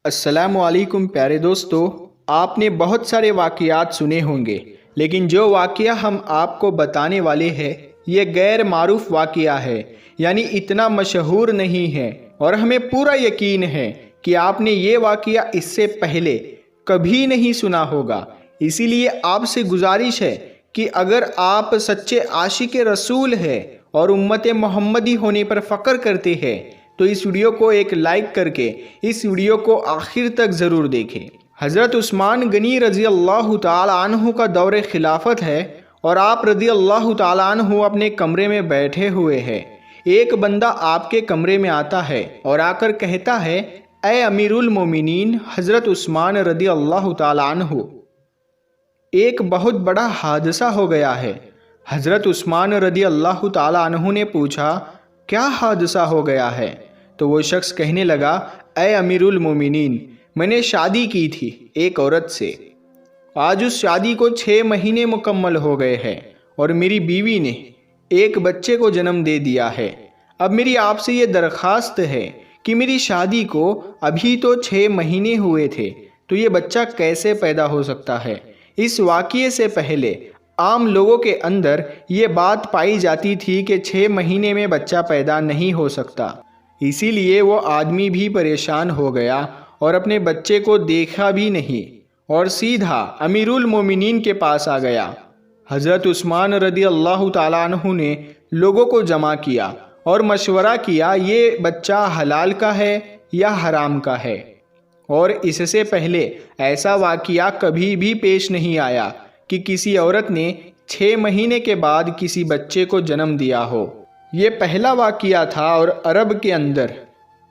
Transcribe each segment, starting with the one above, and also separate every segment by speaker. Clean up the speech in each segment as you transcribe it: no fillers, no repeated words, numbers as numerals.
Speaker 1: السلام علیکم پیارے دوستو، آپ نے بہت سارے واقعات سنے ہوں گے، لیکن جو واقعہ ہم آپ کو بتانے والے ہیں یہ غیر معروف واقعہ ہے، یعنی اتنا مشہور نہیں ہے، اور ہمیں پورا یقین ہے کہ آپ نے یہ واقعہ اس سے پہلے کبھی نہیں سنا ہوگا۔ اسی لیے آپ سے گزارش ہے کہ اگر آپ سچے عاشق رسول ہیں اور امت محمدی ہونے پر فخر کرتے ہیں تو اس ویڈیو کو ایک لائک کر کے اس ویڈیو کو آخر تک ضرور دیکھیں۔ حضرت عثمان غنی رضی اللہ تعالی عنہ کا دور خلافت ہے اور آپ رضی اللہ تعالی عنہ اپنے کمرے میں بیٹھے ہوئے ہیں۔ ایک بندہ آپ کے کمرے میں آتا ہے اور آ کر کہتا ہے، اے امیر المومنین حضرت عثمان رضی اللہ تعالی عنہ، ایک بہت بڑا حادثہ ہو گیا ہے۔ حضرت عثمان رضی اللہ تعالی عنہ نے پوچھا، کیا حادثہ ہو گیا ہے؟ تو وہ شخص کہنے لگا، اے امیر المومنین، میں نے شادی کی تھی ایک عورت سے، آج اس شادی کو 6 مہینے مکمل ہو گئے ہیں اور میری بیوی نے ایک بچے کو جنم دے دیا ہے۔ اب میری آپ سے یہ درخواست ہے کہ میری شادی کو ابھی تو 6 مہینے ہوئے تھے، تو یہ بچہ کیسے پیدا ہو سکتا ہے؟ اس واقعے سے پہلے عام لوگوں کے اندر یہ بات پائی جاتی تھی کہ 6 مہینے میں بچہ پیدا نہیں ہو سکتا، اسی لیے وہ آدمی بھی پریشان ہو گیا اور اپنے بچے کو دیکھا بھی نہیں اور سیدھا امیر المومنین کے پاس آ گیا۔ حضرت عثمان رضی اللہ تعالیٰ عنہ نے لوگوں کو جمع کیا اور مشورہ کیا، یہ بچہ حلال کا ہے یا حرام کا ہے؟ اور اس سے پہلے ایسا واقعہ کبھی بھی پیش نہیں آیا کہ کسی عورت نے 6 مہینے کے بعد کسی بچے کو جنم دیا ہو۔ یہ پہلا واقعہ تھا اور عرب کے اندر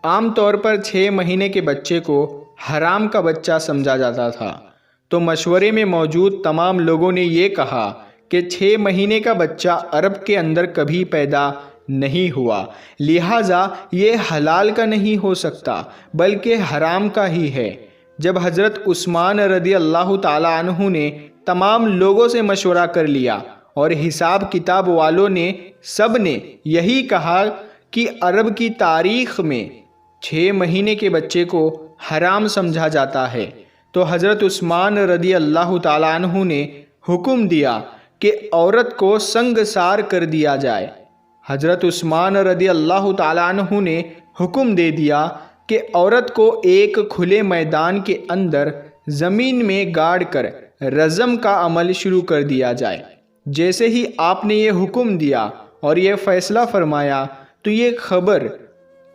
Speaker 1: عام طور پر 6 مہینے کے بچے کو حرام کا بچہ سمجھا جاتا تھا۔ تو مشورے میں موجود تمام لوگوں نے یہ کہا کہ 6 مہینے کا بچہ عرب کے اندر کبھی پیدا نہیں ہوا، لہٰذا یہ حلال کا نہیں ہو سکتا بلکہ حرام کا ہی ہے۔ جب حضرت عثمان رضی اللہ تعالیٰ عنہ نے تمام لوگوں سے مشورہ کر لیا اور حساب کتاب والوں نے سب نے یہی کہا کہ عرب کی تاریخ میں 6 مہینے کے بچے کو حرام سمجھا جاتا ہے، تو حضرت عثمان رضی اللہ تعالیٰ عنہ نے حکم دیا کہ عورت کو سنگسار کر دیا جائے۔ حضرت عثمان رضی اللہ تعالیٰ عنہ نے حکم دے دیا کہ عورت کو ایک کھلے میدان کے اندر زمین میں گاڑ کر رجم کا عمل شروع کر دیا جائے۔ جیسے ہی آپ نے یہ حکم دیا اور یہ فیصلہ فرمایا تو یہ خبر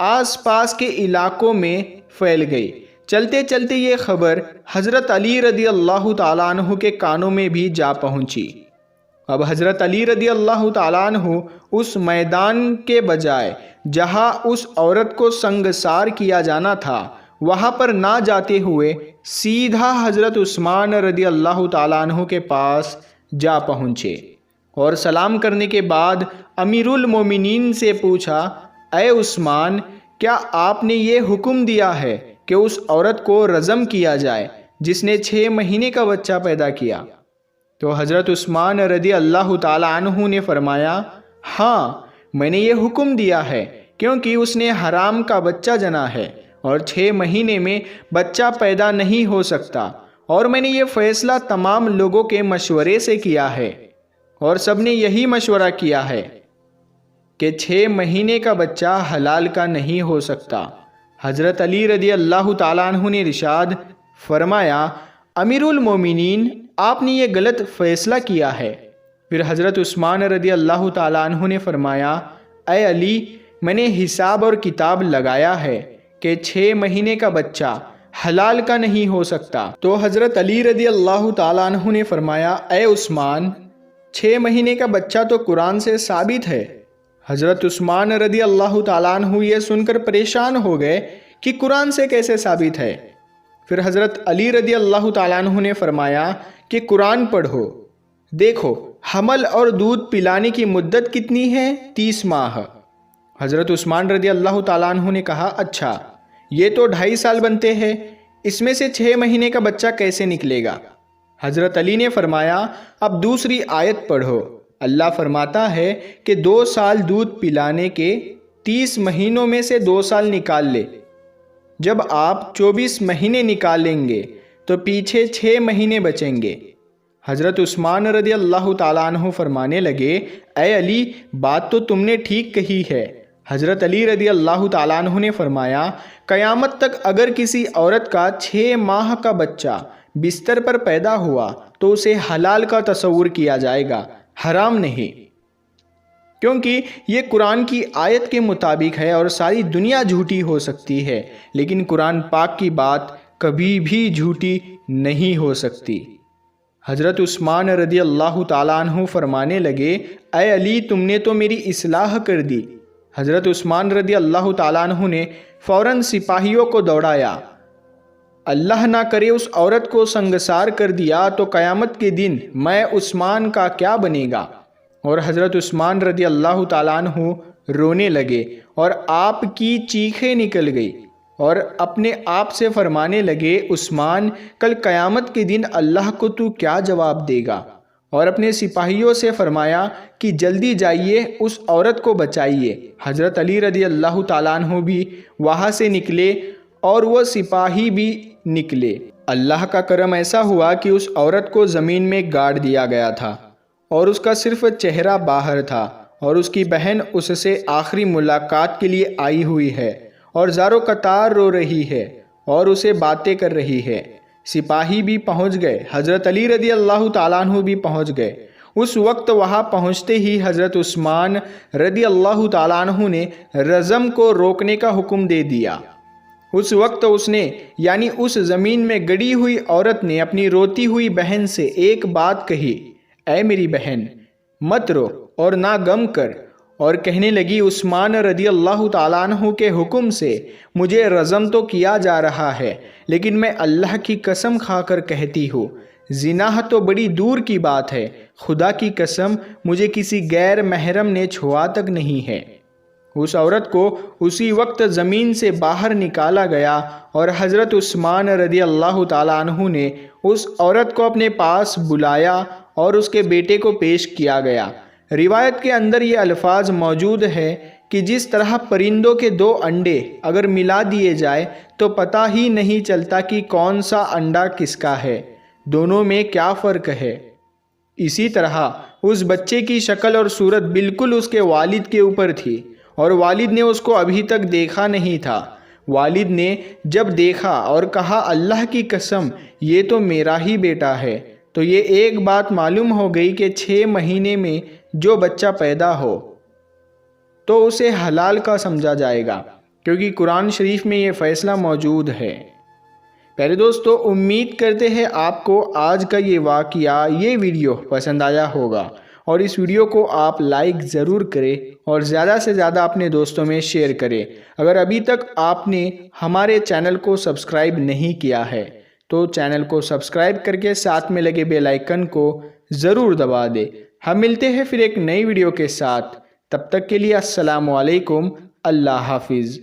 Speaker 1: آس پاس کے علاقوں میں پھیل گئی۔ چلتے چلتے یہ خبر حضرت علی رضی اللہ تعالیٰ عنہ کے کانوں میں بھی جا پہنچی۔ اب حضرت علی رضی اللہ تعالیٰ عنہ اس میدان کے بجائے جہاں اس عورت کو سنگسار کیا جانا تھا وہاں پر نہ جاتے ہوئے سیدھا حضرت عثمان رضی اللہ تعالیٰ عنہ کے پاس جا پہنچے اور سلام کرنے کے بعد امیر المومنین سے پوچھا، اے عثمان، کیا آپ نے یہ حکم دیا ہے کہ اس عورت کو رجم کیا جائے جس نے 6 مہینے کا بچہ پیدا کیا؟ تو حضرت عثمان رضی اللہ تعالیٰ عنہ نے فرمایا، ہاں، میں نے یہ حکم دیا ہے کیونکہ اس نے حرام کا بچہ جنا ہے اور 6 مہینے میں بچہ پیدا نہیں ہو سکتا، اور میں نے یہ فیصلہ تمام لوگوں کے مشورے سے کیا ہے اور سب نے یہی مشورہ کیا ہے کہ 6 مہینے کا بچہ حلال کا نہیں ہو سکتا۔ حضرت علی رضی اللہ تعالیٰ عنہ نے ارشاد فرمایا، امیر المومنین، آپ نے یہ غلط فیصلہ کیا ہے۔ پھر حضرت عثمان رضی اللہ تعالیٰ عنہ نے فرمایا، اے علی، میں نے حساب اور کتاب لگایا ہے کہ 6 مہینے کا بچہ حلال کا نہیں ہو سکتا۔ تو حضرت علی رضی اللہ تعالیٰ عنہ نے فرمایا، اے عثمان، 6 مہینے کا بچہ تو قرآن سے ثابت ہے۔ حضرت عثمان رضی اللہ تعالیٰ عنہ یہ سن کر پریشان ہو گئے کہ قرآن سے کیسے ثابت ہے؟ پھر حضرت علی رضی اللہ تعالیٰ عنہ نے فرمایا کہ قرآن پڑھو، دیکھو حمل اور دودھ پلانے کی مدت کتنی ہے؟ 30 ماہ۔ حضرت عثمان رضی اللہ تعالیٰ عنہ نے کہا، اچھا، یہ تو 2.5 سال بنتے ہیں، اس میں سے 6 مہینے کا بچہ کیسے نکلے گا؟ حضرت علی نے فرمایا، اب دوسری آیت پڑھو، اللہ فرماتا ہے کہ 2 سال دودھ پلانے کے 30 مہینوں میں سے 2 سال نکال لے۔ جب آپ 24 مہینے نکالیں گے تو پیچھے 6 مہینے بچیں گے۔ حضرت عثمان رضی اللہ تعالیٰ عنہ فرمانے لگے، اے علی، بات تو تم نے ٹھیک کہی ہے۔ حضرت علی رضی اللہ تعالیٰ عنہ نے فرمایا، قیامت تک اگر کسی عورت کا 6 ماہ کا بچہ بستر پر پیدا ہوا تو اسے حلال کا تصور کیا جائے گا، حرام نہیں، کیونکہ یہ قرآن کی آیت کے مطابق ہے اور ساری دنیا جھوٹی ہو سکتی ہے لیکن قرآن پاک کی بات کبھی بھی جھوٹی نہیں ہو سکتی۔ حضرت عثمان رضی اللہ تعالیٰ عنہ فرمانے لگے، اے علی، تم نے تو میری اصلاح کر دی۔ حضرت عثمان رضی اللہ تعالیٰ عنہ نے فوراً سپاہیوں کو دوڑایا، اللہ نہ کرے اس عورت کو سنگسار کر دیا تو قیامت کے دن میں عثمان کا کیا بنے گا؟ اور حضرت عثمان رضی اللہ تعالیٰ عنہ رونے لگے اور آپ کی چیخیں نکل گئی اور اپنے آپ سے فرمانے لگے، عثمان، کل قیامت کے دن اللہ کو تو کیا جواب دے گا؟ اور اپنے سپاہیوں سے فرمایا کہ جلدی جائیے، اس عورت کو بچائیے۔ حضرت علی رضی اللہ تعالیٰ عنہ بھی وہاں سے نکلے اور وہ سپاہی بھی نکلے۔ اللہ کا کرم ایسا ہوا کہ اس عورت کو زمین میں گاڑ دیا گیا تھا اور اس کا صرف چہرہ باہر تھا، اور اس کی بہن اس سے آخری ملاقات کے لیے آئی ہوئی ہے اور زارو قطار رو رہی ہے اور اسے باتیں کر رہی ہے۔ سپاہی بھی پہنچ گئے، حضرت علی رضی اللہ تعالیٰ عنہ بھی پہنچ گئے۔ اس وقت وہاں پہنچتے ہی حضرت عثمان رضی اللہ تعالیٰ عنہ نے رجم کو روکنے کا حکم دے دیا۔ اس وقت اس نے، یعنی اس زمین میں گڑی ہوئی عورت نے اپنی روتی ہوئی بہن سے ایک بات کہی، اے میری بہن، مت رو اور نہ غم کر، اور کہنے لگی، عثمان رضی اللہ تعالیٰ عنہ کے حکم سے مجھے رجم تو کیا جا رہا ہے لیکن میں اللہ کی قسم کھا کر کہتی ہوں، زنا تو بڑی دور کی بات ہے، خدا کی قسم مجھے کسی غیر محرم نے چھوا تک نہیں ہے۔ اس عورت کو اسی وقت زمین سے باہر نکالا گیا اور حضرت عثمان رضی اللہ تعالیٰ عنہ نے اس عورت کو اپنے پاس بلایا اور اس کے بیٹے کو پیش کیا گیا۔ روایت کے اندر یہ الفاظ موجود ہے کہ جس طرح پرندوں کے 2 انڈے اگر ملا دیے جائے تو پتہ ہی نہیں چلتا کہ کون سا انڈا کس کا ہے، دونوں میں کیا فرق ہے، اسی طرح اس بچے کی شکل اور صورت بالکل اس کے والد کے اوپر تھی اور والد نے اس کو ابھی تک دیکھا نہیں تھا۔ والد نے جب دیکھا اور کہا، اللہ کی قسم یہ تو میرا ہی بیٹا ہے، تو یہ ایک بات معلوم ہو گئی کہ 6 مہینے میں جو بچہ پیدا ہو تو اسے حلال کا سمجھا جائے گا، کیونکہ قرآن شریف میں یہ فیصلہ موجود ہے۔ پیارے دوستو، امید کرتے ہیں آپ کو آج کا یہ واقعہ، یہ ویڈیو پسند آیا ہوگا، اور اس ویڈیو کو آپ لائک ضرور کریں اور زیادہ سے زیادہ اپنے دوستوں میں شیئر کریں۔ اگر ابھی تک آپ نے ہمارے چینل کو سبسکرائب نہیں کیا ہے تو چینل کو سبسکرائب کر کے ساتھ میں لگے بیل آئیکن کو ضرور دبا دیں۔ ہم ملتے ہیں پھر ایک نئی ویڈیو کے ساتھ، تب تک کے لیے السلام علیکم، اللہ حافظ۔